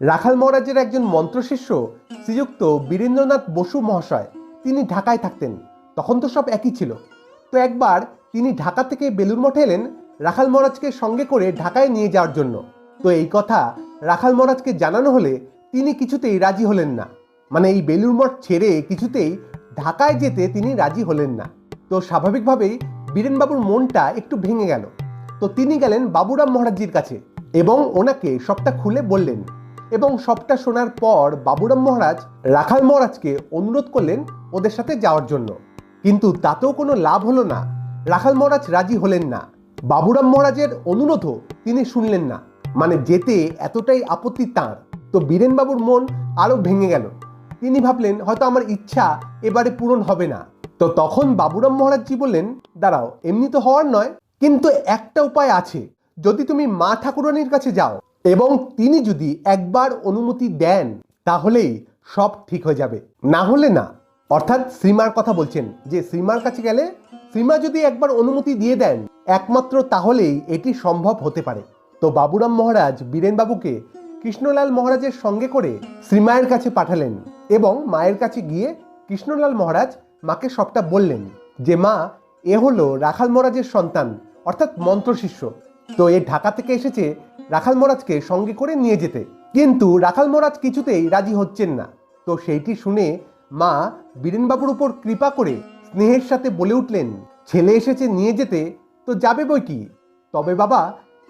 রাখাল মহারাজের একজন মন্ত্রশিষ্য শ্রীযুক্ত বীরেন্দ্রনাথ বসু মহাশয়, তিনি ঢাকায় থাকতেন। তখন তো সব একই ছিল। তো একবার তিনি ঢাকা থেকে বেলুড় মঠে এলেন রাখাল মহারাজকে সঙ্গে করে ঢাকায় নিয়ে যাওয়ার জন্য। তো এই কথা রাখাল মহারাজকে জানানো হলে তিনি কিছুতেই রাজি হলেন না। মানে এই বেলুড় মঠ ছেড়ে কিছুতেই ঢাকায় যেতে তিনি রাজি হলেন না। তো স্বাভাবিকভাবেই বীরেনবাবুর মনটা একটু ভেঙে গেল। তো তিনি গেলেন বাবুরাম মহারাজজির কাছে এবং ওনাকে সবটা খুলে বললেন। এবং সবটা শোনার পর বাবুরাম মহারাজ রাখাল মহারাজকে অনুরোধ করলেন ওদের সাথে যাওয়ার জন্য। কিন্তু তাতেও কোনো লাভ হলো না। রাখাল মহারাজ রাজি হলেন না। বাবুরাম মহারাজের অনুরোধও তিনি শুনলেন না। মানে যেতে এতটাই আপত্তি তাঁর। তো বীরেনবাবুর মন আরো ভেঙে গেল। তিনি ভাবলেন হয়তো আমার ইচ্ছা এবারে পূরণ হবে না। তো তখন বাবুরাম মহারাজজি বললেন, দাঁড়াও, এমনি তো হওয়ার নয়, কিন্তু একটা উপায় আছে। যদি তুমি মা ঠাকুরানীর কাছে যাও এবং তিনি যদি একবার অনুমতি দেন তাহলেই সব ঠিক হয়ে যাবে, না হলে না। অর্থাৎ শ্রীমার কথা বলছেন, যে শ্রীমার কাছে গেলে শ্রীমা যদি একবার অনুমতি দিয়ে দেন একমাত্র তাহলেই এটি সম্ভব হতে পারে। তো বাবুরাম মহারাজ বীরেনবাবুকে কৃষ্ণলাল মহারাজের সঙ্গে করে শ্রীমায়ের কাছে পাঠালেন এবং মায়ের কাছে গিয়ে কৃষ্ণলাল মহারাজ মাকে সবটা বললেন যে মা, এ হলো রাখাল মহারাজের সন্তান, অর্থাৎ মন্ত্রশিষ্য। তো এ ঢাকা থেকে এসেছে রাখাল মহারাজকে সঙ্গে করে নিয়ে যেতে। কিন্তু রাখাল মহারাজ কিছুতেই রাজি হচ্ছেন না। তো সেইটি শুনে মা বীরেনবাবুর উপর কৃপা করে স্নেহের সাথে বলে উঠলেন, ছেলে এসেছে নিয়ে যেতে তো যাবে বই কি, তবে বাবা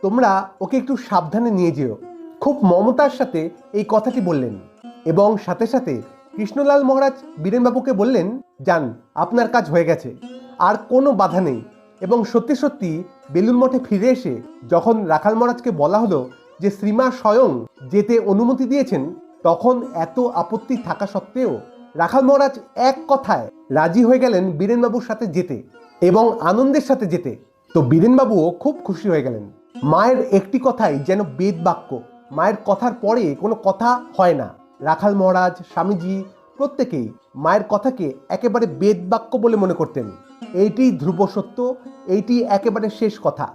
তোমরা ওকে একটু সাবধানে নিয়ে যেও। খুব মমতার সাথে এই কথাটি বললেন এবং সাথে সাথে কৃষ্ণলাল মহারাজ বীরেনবাবুকে বললেন, যান, আপনার কাজ হয়ে গেছে, আর কোনো বাধা নেই। এবং সত্যি সত্যি বেলুড় মঠে ফিরে এসে যখন রাখাল মহারাজকে বলা হলো যে শ্রীমা স্বয়ং যেতে অনুমতি দিয়েছেন, তখন এত আপত্তি থাকা সত্ত্বেও রাখাল মহারাজ এক কথায় রাজি হয়ে গেলেন বীরেনবাবুর সাথে যেতে এবং আনন্দের সাথে যেতে। তো বীরেনবাবুও খুব খুশি হয়ে গেলেন। মায়ের একটি কথাই যেন বেদ বাক্য। মায়ের কথার পরে কোনো কথা হয় না। রাখাল মহারাজ, স্বামীজি প্রত্যেকেই মায়ের কথাকে একেবারে বেদ বাক্য বলে মনে করতেন। এইটি ধ্রুব সত্য, এইটি একেবারে শেষ কথা।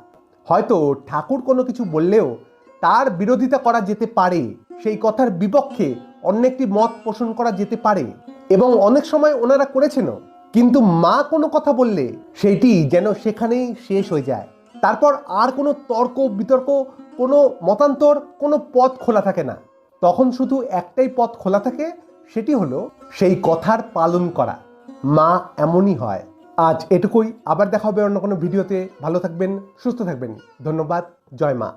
হয়তো ঠাকুর কোনো কিছু বললেও তার বিরোধিতা করা যেতে পারে, সেই কথার বিপক্ষে অন্য একটি মত পোষণ করা যেতে পারে এবং অনেক সময় ওনারা করেছেনও। কিন্তু মা কোনো কথা বললে সেইটি যেন সেখানেই শেষ হয়ে যায়। তারপর আর কোনো তর্ক বিতর্ক, কোনো মতান্তর, কোনো পথ খোলা থাকে না। তখন শুধু একটাই পথ খোলা থাকে, সেটি হলো সেই কথার পালন করা। মা এমনই হয়। আজ এটুকুই। আবার দেখা হবে অন্য কোনো ভিডিওতে। ভালো থাকবেন, সুস্থ থাকবেন। ধন্যবাদ। জয় মা।